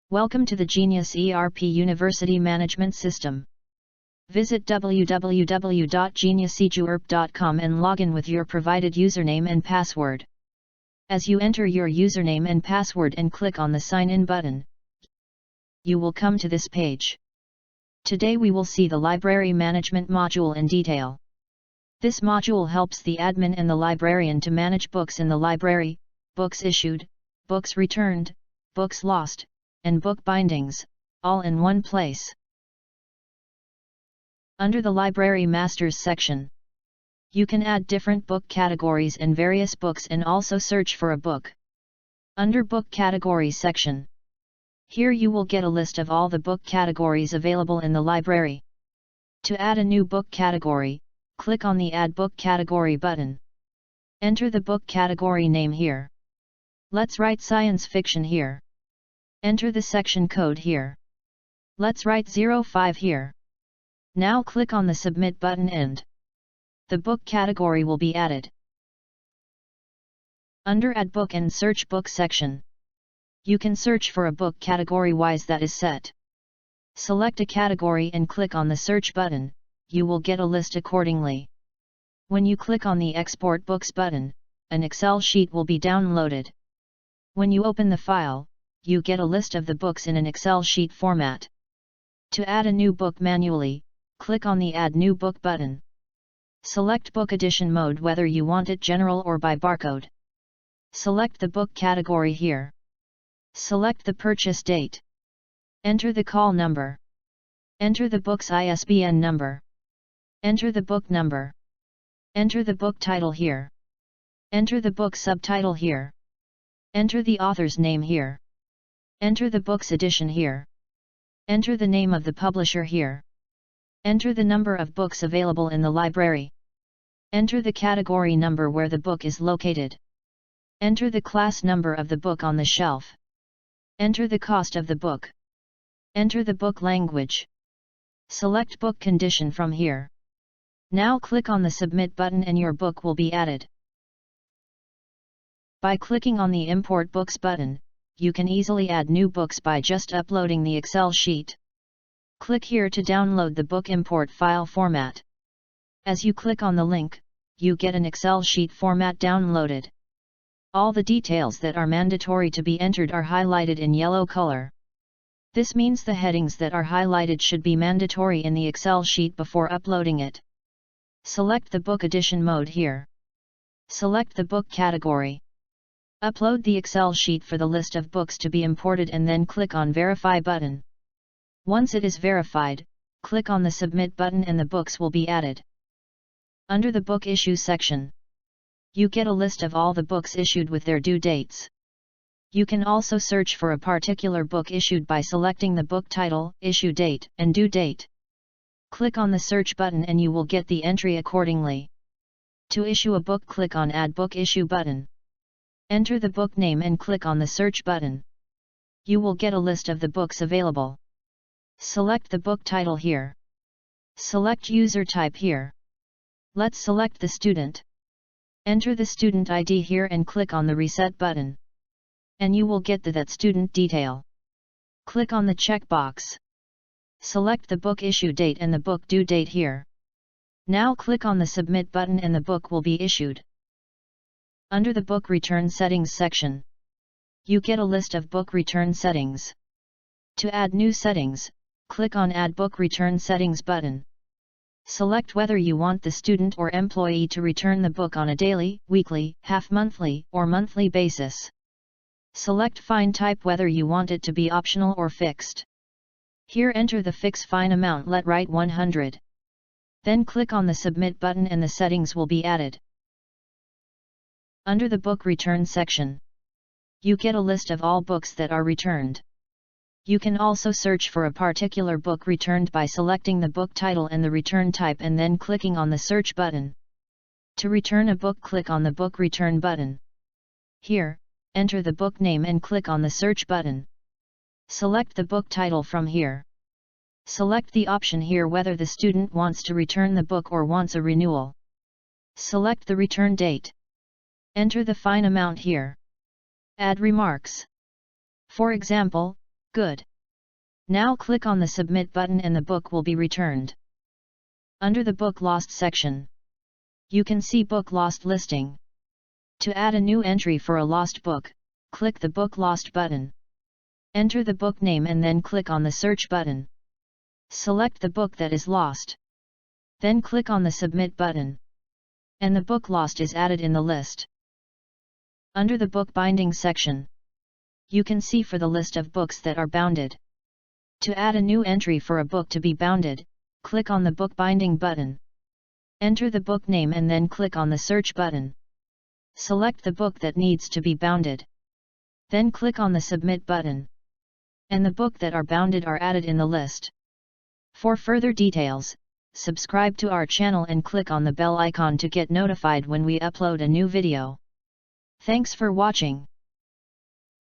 Welcome to the Genius ERP University Management System. Visit www.geniuseduerp.com and log in with your provided username and password. As you enter your username and password and click on the Sign In button, you will come to this page. Today we will see the Library Management module in detail. This module helps the admin and the librarian to manage books in the library, books issued, books returned, books lost, and book bindings, all in one place. Under the Library Masters section, you can add different book categories and various books and also search for a book. Under Book Categories section, here you will get a list of all the book categories available in the library. To add a new book category, click on the Add Book Category button. Enter the book category name here. Let's write Science Fiction here. Enter the section code here. Let's write 05 here. Now click on the Submit button and the book category will be added. Under Add Book and Search Book section, you can search for a book category-wise that is set. Select a category and click on the Search button, you will get a list accordingly. When you click on the Export Books button, an Excel sheet will be downloaded. When you open the file, you get a list of the books in an Excel sheet format. To add a new book manually, click on the Add New Book button. Select Book Edition mode whether you want it general or by barcode. Select the book category here. Select the purchase date. Enter the call number. Enter the book's ISBN number. Enter the book number. Enter the book title here. Enter the book subtitle here. Enter the author's name here. Enter the book's edition here. Enter the name of the publisher here. Enter the number of books available in the library. Enter the category number where the book is located. Enter the class number of the book on the shelf. Enter the cost of the book. Enter the book language. Select book condition from here. Now click on the Submit button and your book will be added. By clicking on the Import Books button, you can easily add new books by just uploading the Excel sheet. Click here to download the book import file format. As you click on the link, you get an Excel sheet format downloaded. All the details that are mandatory to be entered are highlighted in yellow color. This means the headings that are highlighted should be mandatory in the Excel sheet before uploading it. Select the book edition mode here. Select the book category. Upload the Excel sheet for the list of books to be imported and then click on Verify button. Once it is verified, click on the Submit button and the books will be added. Under the Book Issue section, you get a list of all the books issued with their due dates. You can also search for a particular book issued by selecting the book title, issue date, and due date. Click on the Search button and you will get the entry accordingly. To issue a book, click on Add Book Issue button. Enter the book name and click on the Search button. You will get a list of the books available. Select the book title here. Select user type here. Let's select the student. Enter the student ID here and click on the Reset button. And you will get that student detail. Click on the checkbox. Select the book issue date and the book due date here. Now click on the Submit button and the book will be issued. Under the Book Return Settings section, you get a list of book return settings. To add new settings, click on Add Book Return Settings button. Select whether you want the student or employee to return the book on a daily, weekly, half-monthly, or monthly basis. Select Fine type whether you want it to be optional or fixed. Here enter the fix fine amount, let write 100. Then click on the Submit button and the settings will be added. Under the Book Return section, you get a list of all books that are returned. You can also search for a particular book returned by selecting the book title and the return type and then clicking on the Search button. To return a book, click on the Book Return button. Here, enter the book name and click on the Search button. Select the book title from here. Select the option here whether the student wants to return the book or wants a renewal. Select the return date. Enter the fine amount here. Add remarks. For example, Good. Now click on the Submit button and the book will be returned. Under the Book Lost section, you can see Book Lost listing. To add a new entry for a lost book, click the Book Lost button. Enter the book name and then click on the Search button. Select the book that is lost. Then click on the Submit button. And the book lost is added in the list. Under the Book Binding section, you can see for the list of books that are bounded. To add a new entry for a book to be bounded, click on the Book Binding button. Enter the book name and then click on the Search button. Select the book that needs to be bounded. Then click on the Submit button. And the book that are bounded are added in the list. For further details, subscribe to our channel and click on the bell icon to get notified when we upload a new video. Thanks for watching.